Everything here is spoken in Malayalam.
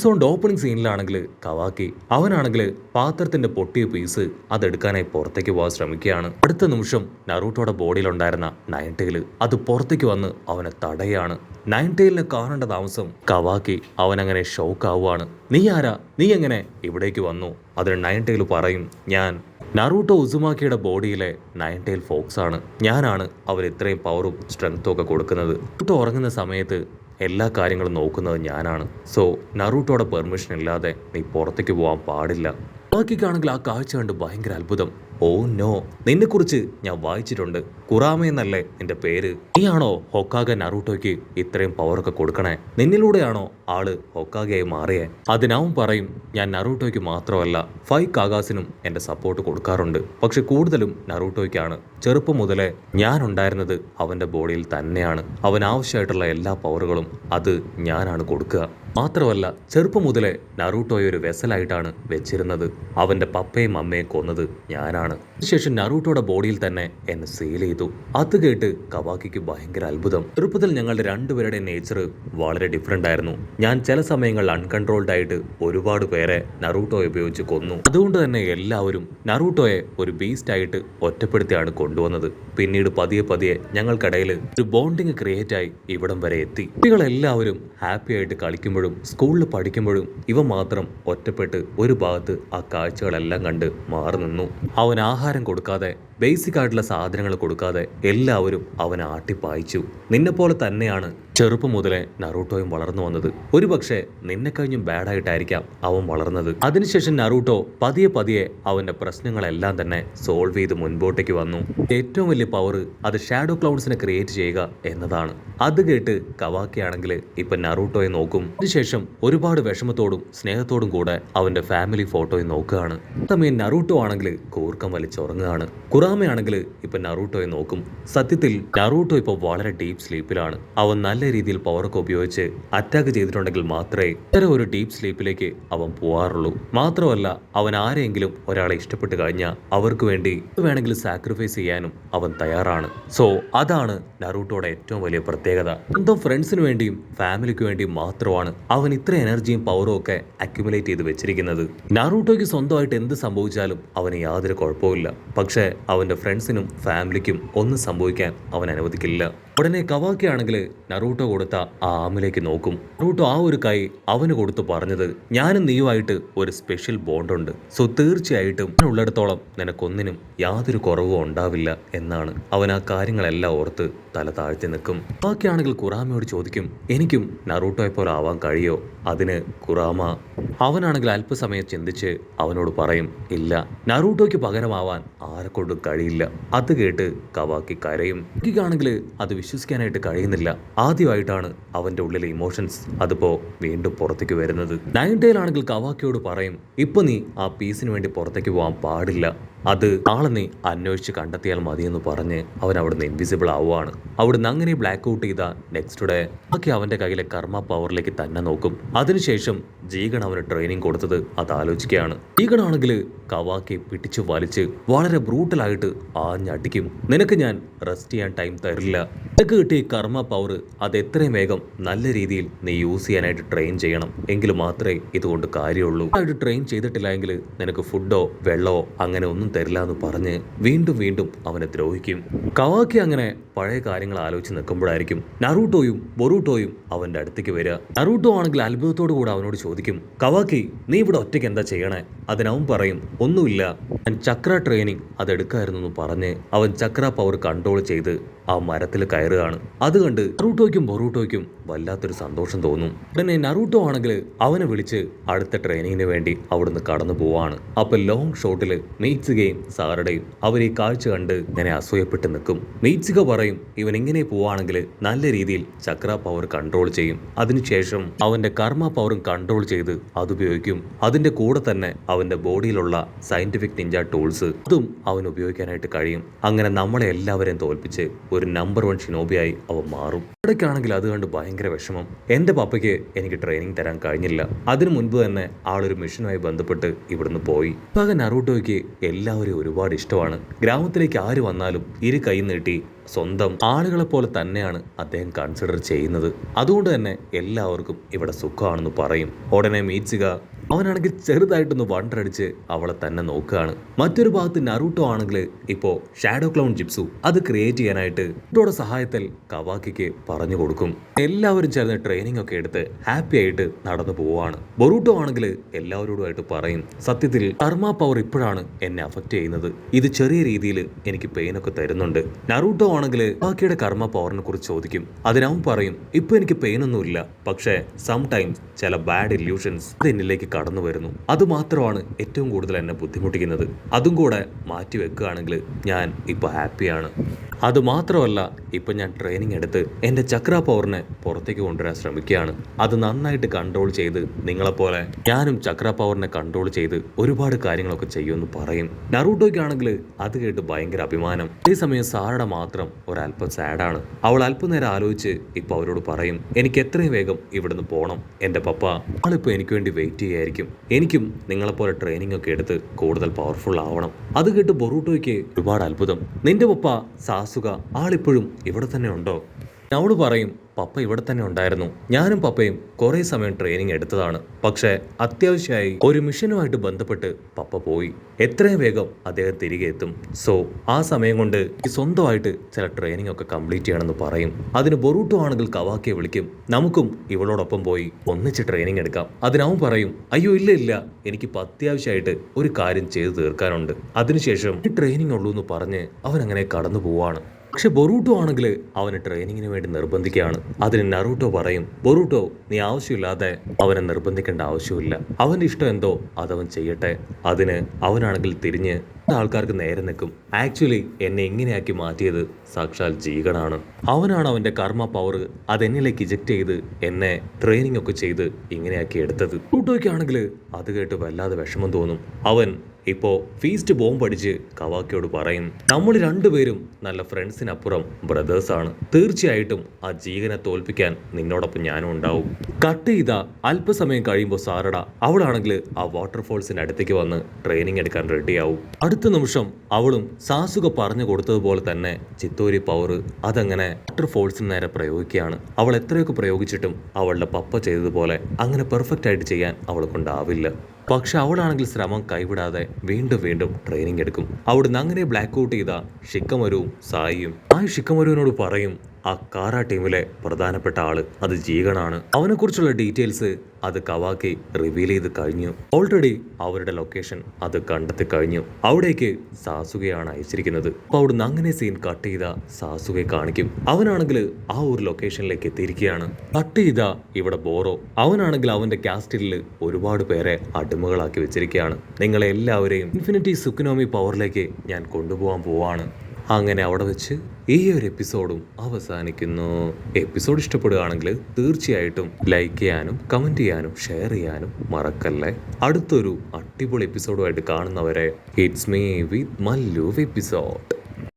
എപ്പിസോഡ് ഓപ്പണിംഗ് സീനിലാണെങ്കിൽ കവാക്കി അവനാണെങ്കിൽ പാത്രത്തിന്റെ പൊട്ടിയ പീസ് അതെടുക്കാനായി പുറത്തേക്ക് പോകാൻ ശ്രമിക്കുകയാണ്. അടുത്ത നിമിഷം നറൂട്ടോയുടെ ബോഡിയിലുണ്ടായിരുന്ന നയൻടെയിൽ അത് പുറത്തേക്ക് വന്ന് അവനെ തടയാണ്. നയൻടെയിലിനെ കാണേണ്ട താമസം കവാക്കി അവനങ്ങനെ ഷോക്ക് ആവുകയാണ്. നീ ആരാ, നീ എങ്ങനെ ഇവിടേക്ക് വന്നു? അതിന് നയൻടെയിൽ പറയും, ഞാൻ നറൂട്ടോ ഉസുമാക്കിയുടെ ബോഡിയിലെ നയൻടെയിൽ ഫോക്സ് ആണ്. ഞാനാണ് അവർ ഇത്രയും പവറും സ്ട്രെങ്ത്തും ഒക്കെ കൊടുക്കുന്നത്. നറൂട്ടോ ഉറങ്ങുന്ന സമയത്ത് എല്ലാ കാര്യങ്ങളും നോക്കുന്നത് ഞാനാണ്. സോ നറൂട്ടോയുടെ പെർമിഷൻ ഇല്ലാതെ നീ പുറത്തേക്ക് പോകാൻ പാടില്ല. ബാക്കിക്കാണെങ്കിൽ ആ കാഴ്ച കണ്ട് ഭയങ്കര അത്ഭുതം. ഓ നോ, നിന്നെക്കുറിച്ച് ഞാൻ വായിച്ചിട്ടുണ്ട്. കുറാമ എന്നല്ലേ നിന്റെ പേര്? നീയാണോ ഹൊക്കാഗെ നറൂട്ടോയ്ക്ക് ഇത്രയും പവറൊക്കെ കൊടുക്കണേ? നിന്നിലൂടെയാണോ ആള് ഹൊക്കാഗെയായി മാറിയേ? അതിനവൻ പറയും, ഞാൻ നറൂട്ടോയ്ക്ക് മാത്രമല്ല 5 കാഗാസിനും എന്റെ സപ്പോർട്ട് കൊടുക്കാറുണ്ട്. പക്ഷെ കൂടുതലും നറൂട്ടോയ്ക്കാണ്. ചെറുപ്പം മുതലേ ഞാൻ ഉണ്ടായിരുന്നത് അവന്റെ ബോഡിയിൽ തന്നെയാണ്. അവൻ ആവശ്യമായിട്ടുള്ള എല്ലാ പവറുകളും അത് ഞാനാണ് കൊടുക്കുക. മാത്രമല്ല ചെറുപ്പം മുതലേ നറൂട്ടോയെ ഒരു വെസലായിട്ടാണ് വെച്ചിരുന്നത്. അവന്റെ പപ്പയും അമ്മയും കൊന്നത് ഞാനാണ്. അതിനുശേഷം നറൂട്ടോയുടെ ബോഡിയിൽ തന്നെ എന്നെ സീൽ ചെയ്തു. അത് കേട്ട് കവാക്കിക്ക് ഭയങ്കര അത്ഭുതം. ചെറുപ്പത്തിൽ ഞങ്ങളുടെ രണ്ടുപേരുടെ നേച്ചർ വളരെ ഡിഫറെന്റ് ആയിരുന്നു. ഞാൻ ചില സമയങ്ങളിൽ അൺകൺട്രോൾഡ് ആയിട്ട് ഒരുപാട് പേരെ നറൂട്ടോയെ ഉപയോഗിച്ച് കൊന്നു. അതുകൊണ്ട് തന്നെ എല്ലാവരും നറൂട്ടോയെ ഒരു ബീസ്റ്റ് ആയിട്ട് ഒറ്റപ്പെടുത്തിയാണ് കൊണ്ടുവന്നത്. പിന്നീട് പതിയെ പതിയെ ഞങ്ങൾക്കിടയിൽ ഒരു ബോണ്ടിങ് ക്രിയേറ്റ് ആയി ഇവിടം വരെ എത്തി. കുട്ടികളെല്ലാവരും ഹാപ്പി ആയിട്ട് കളിക്കുമ്പോഴും സ്കൂളിൽ പഠിക്കുമ്പോഴും ഇവ മാത്രം ഒറ്റപ്പെട്ട് ഒരു ഭാഗത്ത് ആ കാഴ്ചകളെല്ലാം കണ്ട് മാറി നിന്നു. അവൻ ആഹാരം കൊടുക്കാതെ, ബേസിക് ആയിട്ടുള്ള സാധനങ്ങൾ കൊടുക്കാതെ എല്ലാവരും അവനെ ആട്ടിപ്പായിച്ചു. നിന്നെപ്പോലെ തന്നെയാണ് ചെറുപ്പം മുതലേ നറൂട്ടോയും വളർന്നു വന്നത്. ഒരു പക്ഷേ നിന്നെ കഴിഞ്ഞും ബാഡായിട്ടായിരിക്കാം അവൻ വളർന്നത്. അതിനുശേഷം നറൂട്ടോ പതിയെ പതിയെ അവന്റെ പ്രശ്നങ്ങളെല്ലാം തന്നെ സോൾവ് ചെയ്ത് മുൻപോട്ടേക്ക് വന്നു. ഏറ്റവും വലിയ പവർ അത് ഷാഡോ ക്ലൗഡ്സിനെ ക്രിയേറ്റ് ചെയ്യുക എന്നതാണ്. അത് കേട്ട് കവാക്കി ആണെങ്കിൽ ഇപ്പൊ നറൂട്ടോയെ നോക്കും. അതിനുശേഷം ഒരുപാട് വിഷമത്തോടും സ്നേഹത്തോടും കൂടെ അവന്റെ ഫാമിലി ഫോട്ടോയെ നോക്കുകയാണ്. സമയം നറൂട്ടോ ആണെങ്കിൽ കൂർക്കം വലിച്ചുറങ്ങുകയാണ്. കുറാമയാണെങ്കിൽ ഇപ്പൊ നറൂട്ടോയെ നോക്കും. സത്യത്തിൽ നറൂട്ടോ ഇപ്പൊ വളരെ ഡീപ്പ് സ്ലീപ്പിലാണ്. അവൻ നല്ല രീതിയിൽ പവറൊക്കെ ഉപയോഗിച്ച് അറ്റാക്ക് ചെയ്തിട്ടുണ്ടെങ്കിൽ മാത്രമേ ഇത്തരം ഒരു ഡീപ്പ് സ്ലീപ്പിലേക്ക് അവൻ പോവാറുള്ളൂ. മാത്രമല്ല അവൻ ആരെങ്കിലും ഒരാളെ ഇഷ്ടപ്പെട്ട് കഴിഞ്ഞാൽ അവർക്ക് വേണ്ടി വേണമെങ്കിൽ സാക്രിഫൈസ് ചെയ്യാനും അവൻ തയ്യാറാണ്. സോ അതാണ് നറൂട്ടോയുടെ ഏറ്റവും വലിയ പ്രത്യേകത. സ്വന്തം ഫ്രണ്ട്സിന് വേണ്ടിയും ഫാമിലിക്ക് വേണ്ടിയും മാത്രമാണ് അവൻ ഇത്ര എനർജിയും പവറും ഒക്കെ അക്യുമുലേറ്റ് ചെയ്ത് വെച്ചിരിക്കുന്നത്. നറൂട്ടോയ്ക്ക് സ്വന്തമായിട്ട് എന്ത് സംഭവിച്ചാലും അവന് യാതൊരു കുഴപ്പമില്ല. പക്ഷേ അവന്റെ ഫ്രണ്ട്സിനും ഫാമിലിക്കും ഒന്നും സംഭവിക്കാൻ അവൻ അനുവദിക്കില്ല. ഉടനെ കവാക്കി ആണെങ്കിൽ നറൂട്ടോ കൊടുത്ത ആ ആമിലേക്ക് നോക്കും. നറൂട്ടോ ആ ഒരു കൈ അവന് കൊടുത്തു പറഞ്ഞത്, ഞാനും നീയുമായിട്ട് ഒരു സ്പെഷ്യൽ ബോണ്ടുണ്ട്. സോ തീർച്ചയായിട്ടും ഉള്ളിടത്തോളം നിനക്കൊന്നിനും യാതൊരു കുറവും ഉണ്ടാവില്ല എന്നാണ്. അവൻ ആ കാര്യങ്ങളെല്ലാം ഓർത്ത് തല താഴ്ത്തി നിൽക്കും. കവാക്കിയാണെങ്കിൽ കുറാമയോട് ചോദിക്കും, എനിക്കും നറൂട്ടോയെ പോലെ ആവാൻ കഴിയോ? അതിന് കുറാമ അവനാണെങ്കിൽ അല്പസമയം ചിന്തിച്ച് അവനോട് പറയും, ഇല്ല, നറൂട്ടോയ്ക്ക് പകരമാവാൻ ആരെക്കൊണ്ടും കഴിയില്ല. അത് കേട്ട് കവാക്കി കരയും. ആണെങ്കിൽ അത് വിശ്വസിക്കാനായിട്ട് കഴിയുന്നില്ല. ആദ്യമായിട്ടാണ് അവന്റെ ഉള്ളിലെ ഇമോഷൻസ് അതിപ്പോ വീണ്ടും പുറത്തേക്ക് വരുന്നത്. നയൻടെയിൽ ആണെങ്കിൽ കവാക്കിയോട് പറയും, ഇപ്പൊ നീ ആ പീസിന് വേണ്ടി പുറത്തേക്ക് പോകാൻ പാടില്ല. അത് നാളെ നീ അന്വേഷിച്ച് കണ്ടെത്തിയാൽ മതിയെന്ന് പറഞ്ഞ് അവൻ അവിടുന്ന് ഇൻവിസിബിൾ ആവുകയാണ്. അവിടുന്ന് അങ്ങനെ ബ്ലാക്ക് ഔട്ട് ചെയ്ത നെക്സ്റ്റ് ഡേ ബാക്കി അവന്റെ കയ്യിലെ കർമ്മ പവറിലേക്ക് തന്നെ നോക്കും. അതിനുശേഷം ജീഗൺ അവന് ട്രെയിനിങ് കൊടുത്തത് അത് ആലോചിക്കുകയാണ്. ജീഗൺ ആണെങ്കിൽ കവാക്കി പിടിച്ചു വലിച്ച് വളരെ ബ്രൂട്ടലായിട്ട് ആഞ്ഞടിക്കും. നിനക്ക് ഞാൻ റെസ്റ്റ് ചെയ്യാൻ ടൈം തരില്ല. നിനക്ക് കിട്ടിയ കർമ്മ പവർ അത് എത്രയും വേഗം നല്ല രീതിയിൽ നീ യൂസ് ചെയ്യാനായിട്ട് ട്രെയിൻ ചെയ്യണം. എങ്കിൽ മാത്രമേ ഇതുകൊണ്ട് കാര്യമുള്ളൂ. ആയിട്ട് ട്രെയിൻ ചെയ്തിട്ടില്ല എങ്കിൽ നിനക്ക് ഫുഡോ വെള്ളമോ അങ്ങനെ ഒന്നും തരില്ല എന്ന് പറഞ്ഞ് വീണ്ടും വീണ്ടും അവനെ ദ്രോഹിക്കും. കവാക്കി അങ്ങനെ പഴയ കാര്യങ്ങൾ ആലോചിച്ച് നിൽക്കുമ്പോഴായിരിക്കും നറൂട്ടോയും ബൊറൂട്ടോയും അവന്റെ അടുത്തേക്ക് വരിക. നറൂട്ടോ ആണെങ്കിൽ അത്ഭുതത്തോടു കൂടെ അവനോട് ചോദിക്കും, കവാക്കി നീ ഇവിടെ ഒറ്റയ്ക്ക് എന്താ ചെയ്യണേ? അതിനവൻ പറയും, ഒന്നുമില്ല, ഞാൻ ചക്ര ട്രെയിനിങ് അതെടുക്കായിരുന്നു എന്ന് പറഞ്ഞ് അവൻ ചക്ര പവർ കൺട്രോൾ ചെയ്ത് ആ മരത്തിൽ കയറുകയാണ്. അത് കണ്ട് നറൂട്ടോയ്ക്കും ബൊറൂട്ടോയ്ക്കും വല്ലാത്തൊരു സന്തോഷം തോന്നും. ഉടനെ നറൂട്ടോ ആണെങ്കിൽ അവനെ വിളിച്ച് അടുത്ത ട്രെയിനിങ്ങിന് വേണ്ടി അവിടുന്ന് കടന്നു പോവാണ്. അപ്പൊ ലോങ് ഷോട്ടില് മീറ്റ്സുകയും സാറടയും അവർ ഈ കാഴ്ച കണ്ട് ഇങ്ങനെ അസൂയപ്പെട്ട് നിൽക്കും. മീറ്റ്സുക പറയും, ഇവൻ ഇങ്ങനെ പോവാണെങ്കിൽ നല്ല രീതിയിൽ ചക്ര പവർ കൺട്രോൾ ചെയ്യും. അതിനുശേഷം അവന്റെ കർമ്മ പവറും കൺട്രോൾ ചെയ്ത് അതുപയോഗിക്കും. അതിന്റെ കൂടെ തന്നെ അവന്റെ ബോഡിയിലുള്ള സയന്റിഫിക് നിഞ്ച ടൂൾസ് അതും അവൻ ഉപയോഗിക്കാനായിട്ട് കഴിയും. അങ്ങനെ നമ്മളെ എല്ലാവരെയും തോൽപ്പിച്ച് ഒരു നമ്പർ 1 ഷിനോബിയായി അവൻ മാറും. ഇടയ്ക്കാണെങ്കിൽ അത് കണ്ട് ഭയങ്കര വിഷമം. എന്റെ പപ്പയ്ക്ക് എനിക്ക് ട്രെയിനിങ് തരാൻ കഴിഞ്ഞില്ല. അതിനു മുൻപ് തന്നെ ആളൊരു മിഷനുമായി ബന്ധപ്പെട്ട് ഇവിടുന്ന് പോയി. നറൂട്ടോയ്ക്ക് എല്ലാവരെയും ഒരുപാട് ഇഷ്ടമാണ്. ഗ്രാമത്തിലേക്ക് ആര് വന്നാലും ഇരു കൈ നീട്ടി സ്വന്തം ആളുകളെ പോലെ തന്നെയാണ് അദ്ദേഹം കൺസിഡർ ചെയ്യുന്നത്. അതുകൊണ്ട് തന്നെ എല്ലാവർക്കും ഇവിടെ സുഖമാണെന്ന് പറയും. ഉടനെ മീറ്റ്സുക അവനാണെങ്കിൽ ചെറുതായിട്ടൊന്ന് വണ്ടടിച്ച് അവളെ തന്നെ നോക്കുകയാണ്. മറ്റൊരു ഭാഗത്ത് നറൂട്ടോ ആണെങ്കിൽ ഇപ്പോ ഷാഡോ ക്ലൗൺ ജിപ്സു അത് ക്രിയേറ്റ് ചെയ്യാനായിട്ട് നറൂട്ടോയുടെ സഹായത്തിൽ കവാക്കിക്ക് പറഞ്ഞു കൊടുക്കും. എല്ലാവരും ചേർന്ന് ട്രെയിനിങ് ഒക്കെ എടുത്ത് ഹാപ്പി ആയിട്ട് നടന്നു പോവാണ്. ബൊറൂട്ടോ ആണെങ്കിൽ എല്ലാവരോടുമായിട്ട് പറയും, സത്യത്തിൽ കർമ്മ പവർ ഇപ്പോഴാണ് എന്നെ അഫക്റ്റ് ചെയ്യുന്നത്. ഇത് ചെറിയ രീതിയിൽ എനിക്ക് പെയിൻ ഒക്കെ തരുന്നുണ്ട്. നറൂട്ടോ ആണെങ്കിൽ കവാക്കിയുടെ കർമ്മ പവറിനെ കുറിച്ച് ചോദിക്കും. അതിനവൻ പറയും, ഇപ്പൊ എനിക്ക് പെയിൻ ഒന്നുമില്ല, പക്ഷേ സംടൈംസ് ചില ബാഡ് ഇല്യൂഷൻസ് എന്നിലേക്ക് കടന്നു വരുന്നു. അതുമാത്രമാണ് ഏറ്റവും കൂടുതൽ എന്നെ ബുദ്ധിമുട്ടിക്കുന്നത്. അതും കൂടെ മാറ്റി വെക്കുകയാണെങ്കിൽ ഞാൻ ഇപ്പോൾ ഹാപ്പിയാണ്. അതുമാത്രമല്ല, ഇപ്പം ഞാൻ ട്രെയിനിങ് എടുത്ത് എൻ്റെ ചക്ര പവറിനെ പുറത്തേക്ക് കൊണ്ടുവരാൻ ശ്രമിക്കുകയാണ്. അത് നന്നായിട്ട് കൺട്രോൾ ചെയ്ത് നിങ്ങളെപ്പോലെ ഞാനും ചക്ര പവറിനെ കൺട്രോൾ ചെയ്ത് ഒരുപാട് കാര്യങ്ങളൊക്കെ ചെയ്യുമെന്ന് പറയും. നറൂട്ടോയ്ക്കാണെങ്കിൽ അത് കേട്ട് ഭയങ്കര അഭിമാനം. അതേസമയം സാറയുടെ മാത്രം ഒരല്പം സാഡാണ്. അവൾ അല്പനേരം ആലോചിച്ച് ഇപ്പോൾ അവരോട് പറയും, എനിക്ക് എത്രയും വേഗം ഇവിടുന്ന് പോകണം. എൻ്റെ പപ്പ ആളിപ്പോൾ എനിക്ക് വേണ്ടി വെയിറ്റ് ചെയ്യായിരിക്കും. എനിക്കും നിങ്ങളെപ്പോലെ ട്രെയിനിങ് ഒക്കെ എടുത്ത് കൂടുതൽ പവർഫുൾ ആവണം. അത് കേട്ട് ബൊറൂട്ടോയ്ക്ക് ഒരുപാട് അത്ഭുതം. നിന്റെ പപ്പ സാസുക ആളിപ്പോഴും ഇവിടെ തന്നെ ഉണ്ടോ? അവള് പറയും, പപ്പ ഇവിടെ തന്നെ ഉണ്ടായിരുന്നു. ഞാനും പപ്പയും കുറേ സമയം ട്രെയിനിങ് എടുത്തതാണ്. പക്ഷേ അത്യാവശ്യമായി ഒരു മിഷനുമായിട്ട് ബന്ധപ്പെട്ട് പപ്പ പോയി. എത്രയും വേഗം അദ്ദേഹം തിരികെ എത്തും. സോ ആ സമയം കൊണ്ട് സ്വന്തമായിട്ട് ചില ട്രെയിനിങ് ഒക്കെ കംപ്ലീറ്റ് ചെയ്യണമെന്ന് പറയും. അതിന് ബൊറൂട്ടോ ആണെങ്കിൽ കവാക്കിയെ വിളിക്കും, നമുക്കും ഇവളോടൊപ്പം പോയി ഒന്നിച്ച് ട്രെയിനിങ് എടുക്കാം. അതിനവൻ പറയും, അയ്യോ ഇല്ല, എനിക്കിപ്പോൾ അത്യാവശ്യമായിട്ട് ഒരു കാര്യം ചെയ്തു തീർക്കാനുണ്ട്. അതിനുശേഷം ഈ ട്രെയിനിങ് ഉള്ളൂ എന്ന് പറഞ്ഞ് അവൻ അങ്ങനെ കടന്നു പോവാണ്. പക്ഷെ ബൊറൂട്ടോ ആണെങ്കിൽ അവനെ ട്രെയിനിങ്ങിന് വേണ്ടി നിർബന്ധിക്കുകയാണ്. അതിന് നറൂട്ടോ പറയും, ബൊറൂട്ടോ നീ ആവശ്യമില്ലാതെ അവനെ നിർബന്ധിക്കേണ്ട ആവശ്യമില്ല. അവൻ്റെ ഇഷ്ടം എന്തോ അതവൻ ചെയ്യട്ടെ. അതിന് അവനാണെങ്കിൽ തിരിഞ്ഞ് ആൾക്കാർക്ക് നേരെ നിൽക്കും. ആക്ച്വലി എന്നെ ഇങ്ങനെയാക്കി മാറ്റിയത് സാക്ഷാൽ ജീകനാണ്. അവനാണ് അവൻ്റെ കർമ്മ പവർ അതെന്നിലേക്ക് ഇജക്റ്റ് ചെയ്ത് എന്നെ ട്രെയിനിങ് ഒക്കെ ചെയ്ത് ഇങ്ങനെയാക്കി എടുത്തത്. ബൊറൂട്ടോയ്ക്കാണെങ്കിൽ അത് കേട്ട് വല്ലാതെ വിഷമം തോന്നും. അവൻ ഇപ്പോ ഫീസ്റ്റ് ബോംബ് അടിച്ച് കവാക്കിയോട് പറയും, നമ്മൾ രണ്ടുപേരും നല്ല ഫ്രണ്ട്സിനപ്പുറം ബ്രദേഴ്സാണ്. തീർച്ചയായിട്ടും ആ ജീവനെ തോൽപ്പിക്കാൻ നിന്നോടൊപ്പം ഞാനും ഉണ്ടാവും. കട്ട് ചെയ്ത അല്പസമയം കഴിയുമ്പോൾ സാറട അവളാണെങ്കിൽ ആ വാട്ടർഫോൾസിന്റെ അടുത്തേക്ക് വന്ന് ട്രെയിനിങ് എടുക്കാൻ റെഡിയാവും. അടുത്ത നിമിഷം അവളും സാസുക പറഞ്ഞു കൊടുത്തതുപോലെ തന്നെ ചിത്തോരി പവർ അതങ്ങനെ വാട്ടർഫോൾസിന് നേരെ പ്രയോഗിക്കുകയാണ്. അവൾ എത്രയൊക്കെ പ്രയോഗിച്ചിട്ടും അവളുടെ പപ്പ ചെയ്തതുപോലെ അങ്ങനെ പെർഫെക്റ്റ് ആയിട്ട് ചെയ്യാൻ അവളെ കൊണ്ടാവില്ല. പക്ഷെ അവളാണെങ്കിൽ ശ്രമം കൈവിടാതെ വീണ്ടും ട്രെയിനിങ് എടുക്കും. അവിടുന്ന് അങ്ങനെ ബ്ലാക്ക് ഔട്ട് ചെയ്ത ഷിക്കമരുവും സായിയും ഷിക്കമരുവിനോട് പറയും, ആ കാറ ടീമിലെ പ്രധാനപ്പെട്ട ആള് അത് ജീകനാണ്. അവനെക്കുറിച്ചുള്ള ഡീറ്റെയിൽസ് അത് കവാക്കി റിവീൽ ചെയ്ത് കഴിഞ്ഞു. ഓൾറെഡി അവരുടെ ലൊക്കേഷൻ അത് കണ്ടെത്തി കഴിഞ്ഞു. അവിടേക്ക് സാസുകയാണ് അയച്ചിരിക്കുന്നത്. അപ്പൊ അവിടുന്ന് അങ്ങനെ സീൻ കട്ട് ചെയ്ത സാസുകയെ കാണിക്കും. അവനാണെങ്കിൽ ആ ഒരു ലൊക്കേഷനിലേക്ക് എത്തിയിരിക്കുകയാണ്. കട്ട് ചെയ്ത ഇവിടെ ബോറോ അവനാണെങ്കിൽ അവന്റെ കാസ്റ്റിൽ ഒരുപാട് പേരെ അടിമകളാക്കി വെച്ചിരിക്കുകയാണ്. നിങ്ങളെ എല്ലാവരെയും ഇൻഫിനിറ്റി സുക്കുനോമി പവറിലേക്ക് ഞാൻ കൊണ്ടുപോകാൻ പോവാണ്. അങ്ങനെ അവിടെ വെച്ച് ഈ ഒരു എപ്പിസോഡും അവസാനിക്കുന്നു. എപ്പിസോഡ് ഇഷ്ടപ്പെടുകയാണെങ്കിൽ തീർച്ചയായിട്ടും ലൈക്ക് ചെയ്യാനും കമൻറ്റ് ചെയ്യാനും ഷെയർ ചെയ്യാനും മറക്കല്ലേ. അടുത്തൊരു അടിപൊളി എപ്പിസോഡുമായിട്ട് കാണുന്നവരെ it's me with Mallu episode.